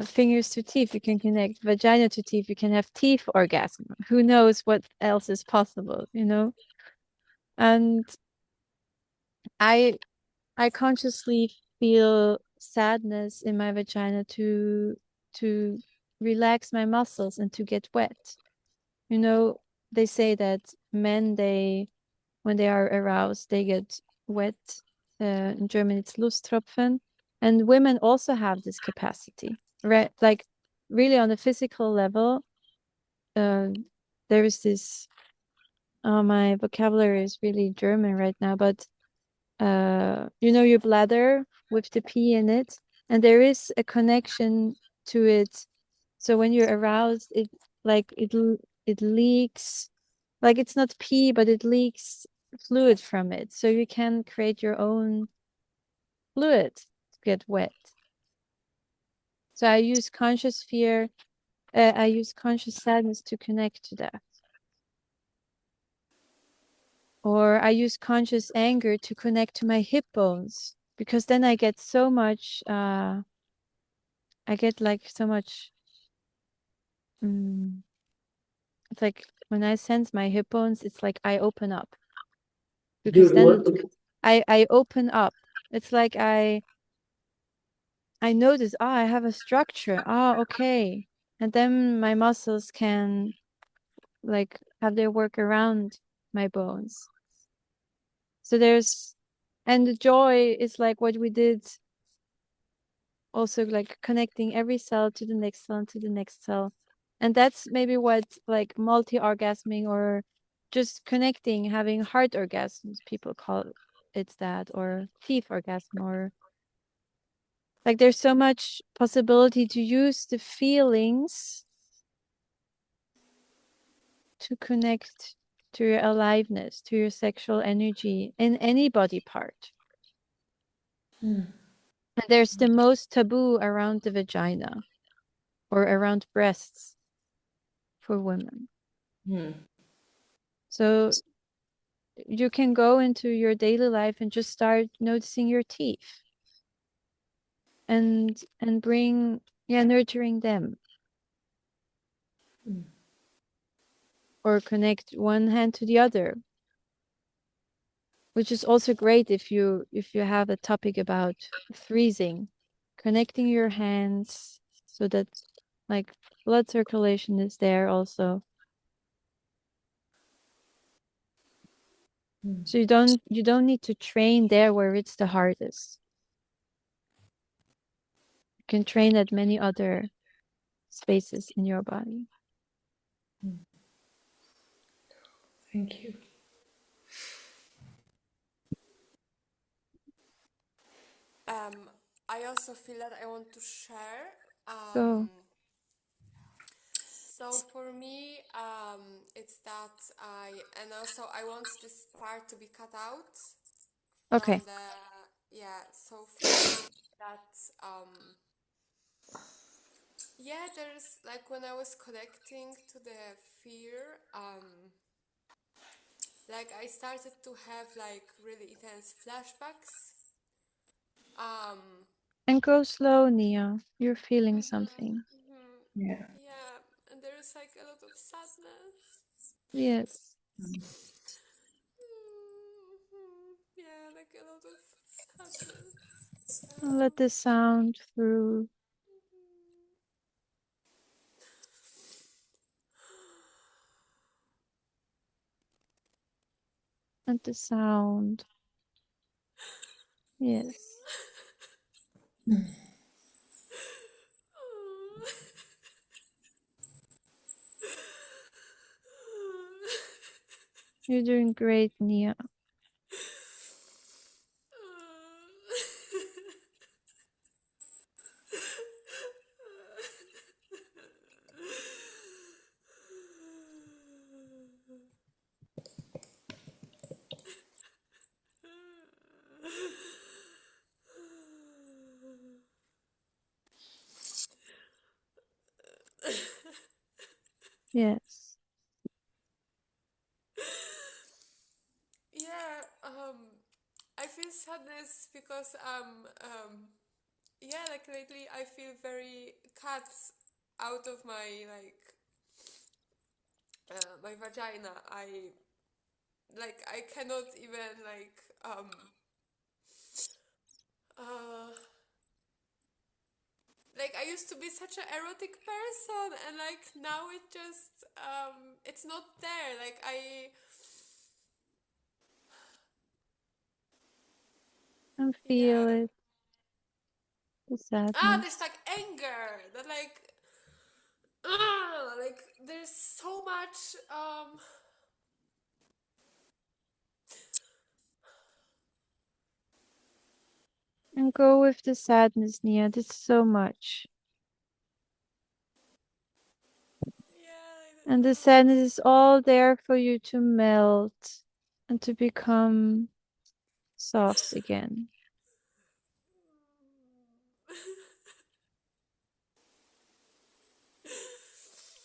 fingers to teeth, you can connect vagina to teeth, you can have teeth orgasm. Who knows what else is possible, you know? And I consciously feel sadness in my vagina to relax my muscles and to get wet. You know, they say that men, when they are aroused, they get wet. In German, it's Lusttropfen. And women also have this capacity, right? Like really on a physical level, there is this, oh, my vocabulary is really German right now, but you know, your bladder with the pee in it, and there is a connection to it. So when you're aroused, it leaks, like it's not pee, but it leaks fluid from it. So you can create your own fluid to get wet. So I use conscious fear, I use conscious sadness to connect to that. Or I use conscious anger to connect to my hip bones, because then I get so much, I get like so much, it's like when I sense my hip bones, it's like I open up. Because Dude, then what? I open up. It's like I notice, I have a structure. Okay. And then my muscles can like have their work around my bones. So and the joy is like what we did, also like connecting every cell to the next cell and to the next cell. And that's maybe what like multi-orgasming or just connecting, having heart orgasms, people call it that, or teeth orgasm, or like there's so much possibility to use the feelings to connect to your aliveness, to your sexual energy in any body part. And there's the most taboo around the vagina or around breasts for women. So you can go into your daily life and just start noticing your teeth and bring, nurturing them. Or connect one hand to the other, which is also great if you have a topic about freezing, connecting your hands so that like blood circulation is there also. So you don't need to train there where it's the hardest. You can train at many other spaces in your body. Thank you. I also feel that I want to share. Go. So for me, it's that and also I want this part to be cut out Okay. from the, yeah. So for me, that, yeah, there's like when I was connecting to the fear, like I started to have like really intense flashbacks. And go slow, Nia. You're feeling Mhm, something. mhm. Yeah. Yeah, and there is like a lot of sadness. Yes. Yeah, like a lot of sadness. Let the sound through. Let the sound. Yes. You're doing great, Nia. Yes. Yeah, I feel sadness because yeah, like lately I feel very cut out of my like my vagina. I cannot even like like I used to be such an erotic person, and like now it just it's not there. Like And feel yeah. it, the sadness. There's like anger that like there's so much And go with the sadness, Nia. There's so much. yeah. And the sadness is all there for you to melt and to become soft again.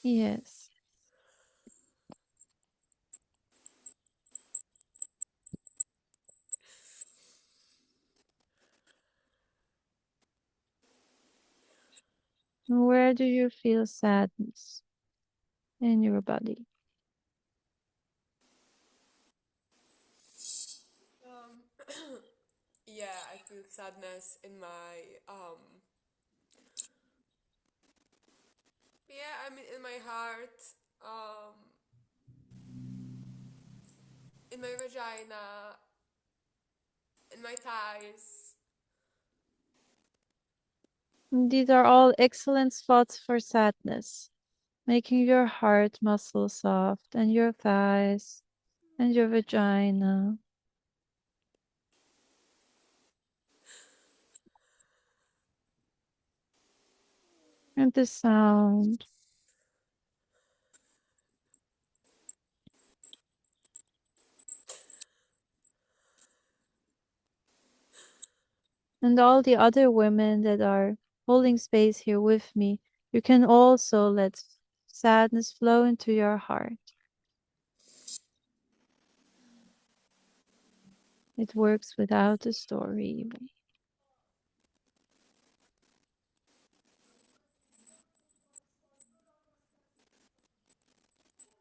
Yes. And where do you feel sadness in your body? um yeah, I feel sadness in my yeah, I mean in my heart, um in my vagina, in my thighs. And these are all excellent spots for sadness, making your heart muscle soft and your thighs and your vagina. And the sound. And all the other women that are holding space here with me, you can also let sadness flow into your heart. It works without a story even.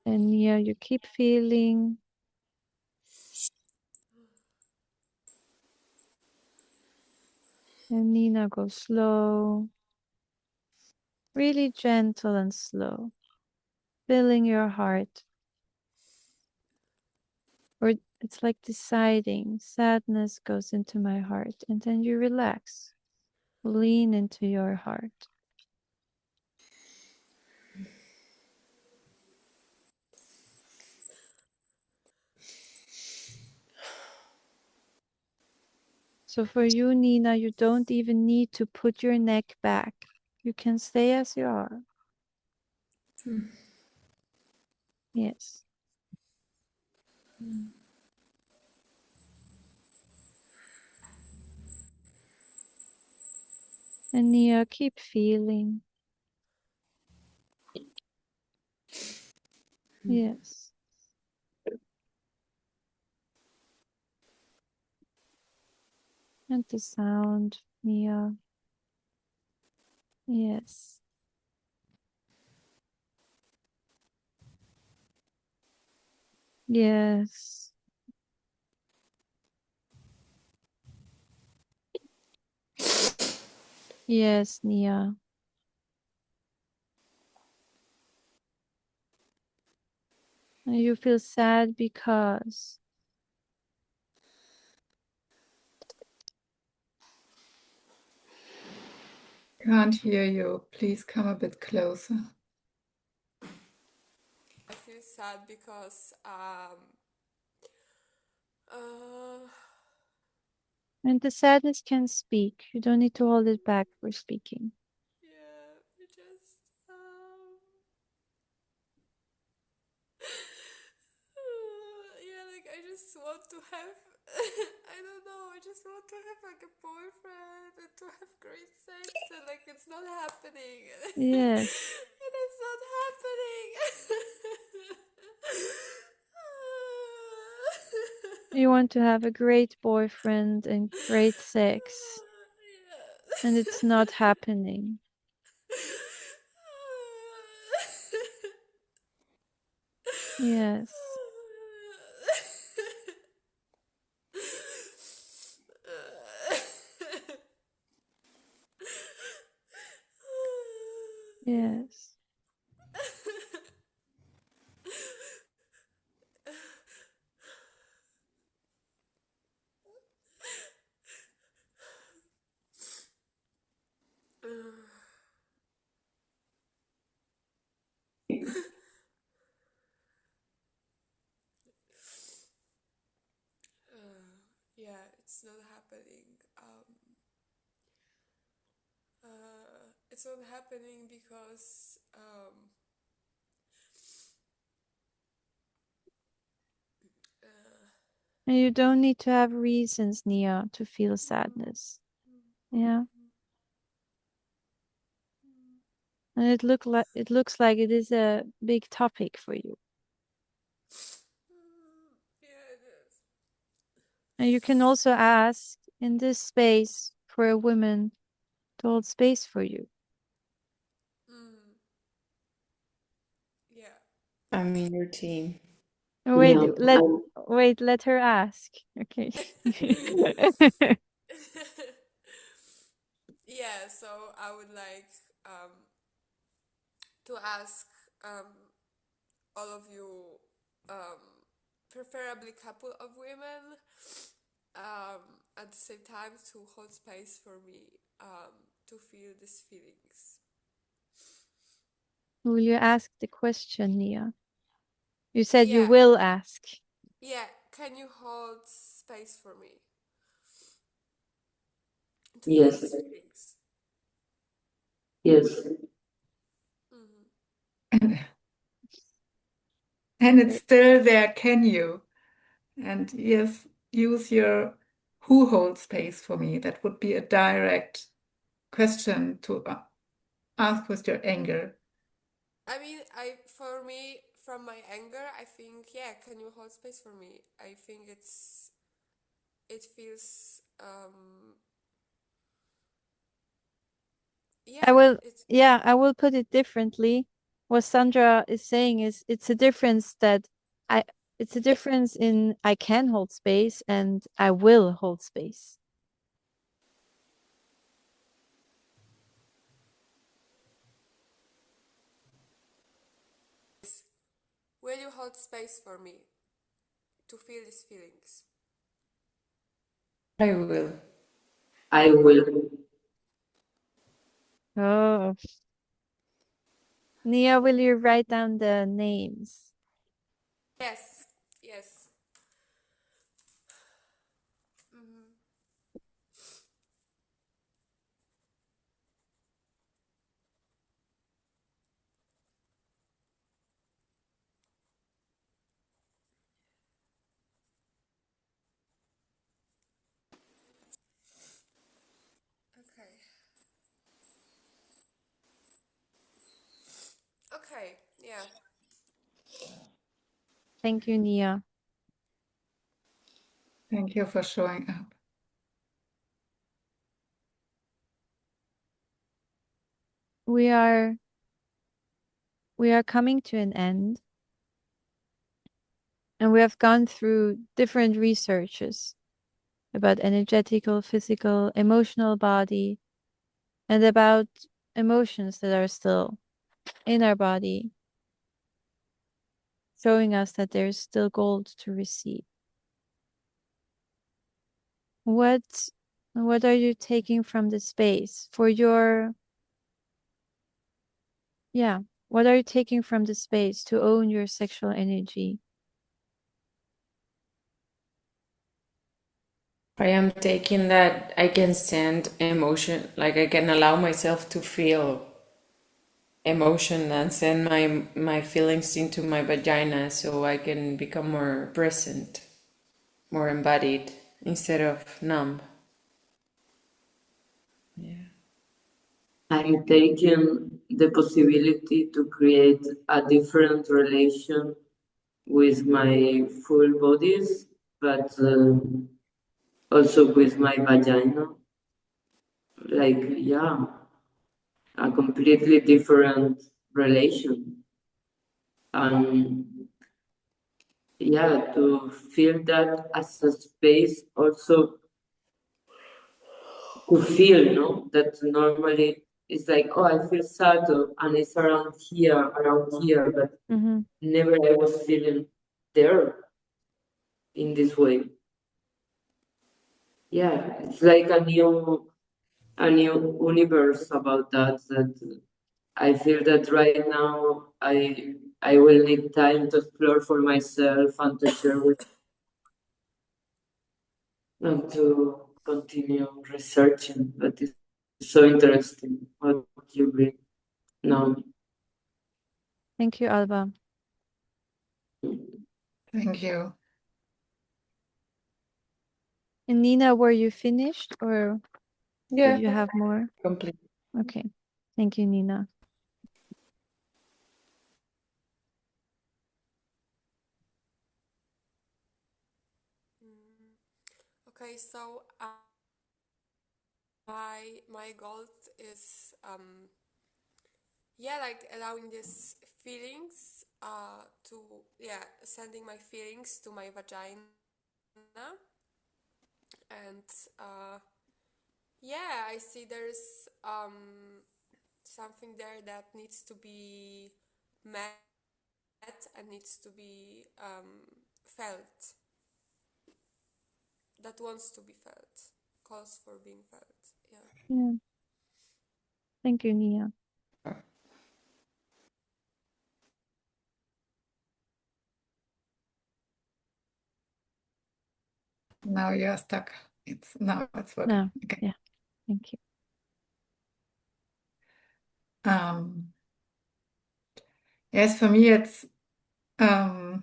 And yeah, you keep feeling. And Nina, go slow, really gentle and slow, filling your heart. Or it's like deciding sadness goes into my heart, and then you relax, lean into your heart. So for you, Nina, you don't even need to put your neck back. You can stay as you are. Yes. And Nia, keep feeling. Yes. And the sound, Nia. Yes. Yes. Yes, Nia. And you feel sad because Can't hear you. Please come a bit closer. I feel sad because and the sadness can speak. You don't need to hold it back for speaking. yeah, it just yeah, like I just want to have I don't know, I just want to have like a boyfriend and to have great sex, and like it's not happening. Yes. And it's not happening. You want to have a great boyfriend and great sex, and it's not happening. Yes. Yes. Yeah, it's not happening. It's not happening because And you don't need to have reasons, Nia, to feel sadness. Yeah. And it looks like it is a big topic for you. yeah, it is. And you can also ask in this space for a woman to hold space for you. Yeah. I'm in your team. Wait, Yeah, let her ask. Okay. Yeah, so I would like to ask all of you, preferably couple of women, at the same time to hold space for me, to feel these feelings. Will you ask the question, Nia? You said you Yeah, will ask. yeah. Can you hold space for me to feel yes, these feelings? yes. And it's still there, can you? And yes, use your who holds space for me. That would be a direct question to ask with your anger. I mean, for me, from my anger, I think, yeah, can you hold space for me? I think it feels, I yeah, will, yeah, I will put it differently. What Sandra is saying is it's a difference I, it's a difference in I can hold space and I will hold space. will you hold space for me to feel these feelings? I will. I will. Oh, Nia, will you write down the names? Yes, yes. Mm-hmm. Okay. Okay, yeah. Thank you, Nia. Thank you for showing up. We are coming to an end. And we have gone through different researches about energetical, physical, emotional body, and about emotions that are still in our body, showing us that there's still gold to receive. What are you taking from the space for your, yeah, what are you taking from the space to own your sexual energy? I am taking that I can send emotion, like I can allow myself to feel emotion and send my feelings into my vagina so I can become more present, more embodied instead of numb. Yeah. I'm taking the possibility to create a different relation with my full bodies, but also with my vagina. Like, yeah, a completely different relation. And yeah, to feel that as a space also to feel, no? That normally it's like, oh, I feel sad, and it's around here, but Mm-hmm. never I was feeling there in this way. Yeah, it's like a new universe about that I feel that right now I will need time to explore for myself and to share with and to continue researching. But it's so interesting what you read now. Thank you, Alba. Thank you. And Nina, were you finished or Yeah, would you have more? complete. Okay. Thank you, Nina. Okay, so my goal is yeah, like allowing these feelings to sending my feelings to my vagina, and yeah, I see there's something there that needs to be met and needs to be felt, that wants to be felt, calls for being felt. Yeah. Yeah. Thank you, Nia. Now you're stuck. Now it's working. No. Okay. Yeah. Thank you. Yes, for me it's I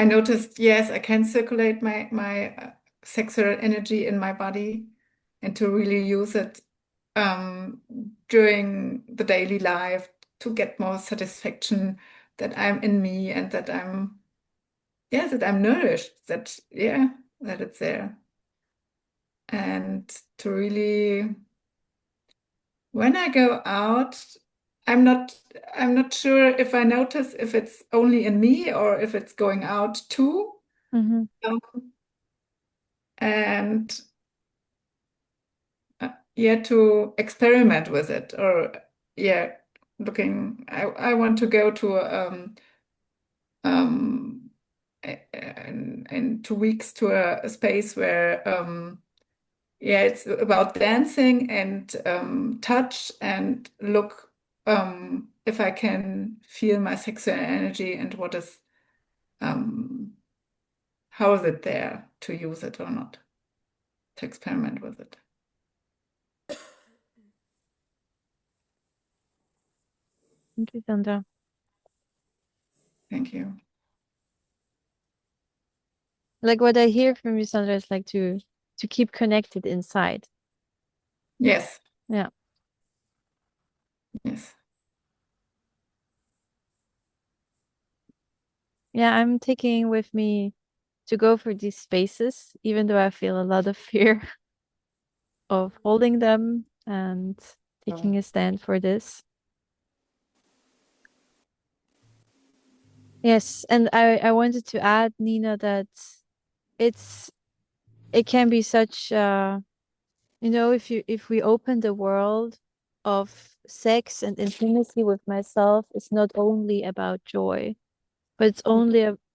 noticed, yes, I can circulate my sexual energy in my body and to really use it um, during the daily life to get more satisfaction that I'm in me and that that I'm nourished, that it's there. And to really, when I go out, I'm not sure if I notice if it's only in me or if it's going out too. Mm-hmm. And to experiment with it or yeah looking I want to go to um in 2 weeks to a space where it's about dancing and touch and look if I can feel my sexual energy and what is um how is it there to use it or not, to experiment with it. Thank you, Sandra. Thank you. Like what I hear from you, Sandra, is like to keep connected inside. Yes. Yeah. Yes. Yeah, I'm taking with me to go for these spaces, even though I feel a lot of fear of holding them and taking a stand for this. Yes, and I wanted to add, Nina, that it can be such if we open the world of sex and intimacy with myself, it's not only about joy, but it's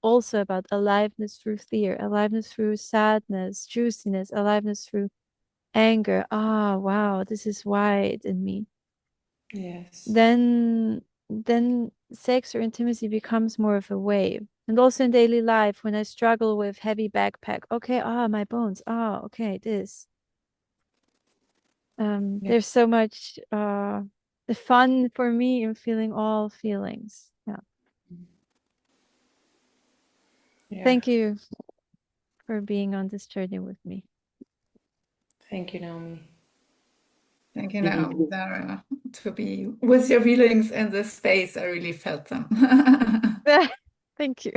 also about aliveness through fear, aliveness through sadness, juiciness, aliveness through anger. Ah, wow, this is wide in me. Yes. Then sex or intimacy becomes more of a wave. And also in daily life, when I struggle with heavy backpack, okay, my bones, okay, this. There's so much the fun for me in feeling all feelings. Yeah. Yeah. Thank you for being on this journey with me. Thank you, Naomi. Thank you, now, Zara, to be with your feelings in this space. I really felt them. Thank you.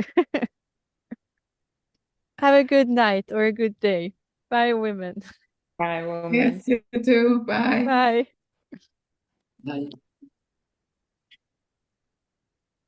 Have a good night or a good day. Bye, women. Bye, woman. Yes, you too. Bye. Bye. Bye.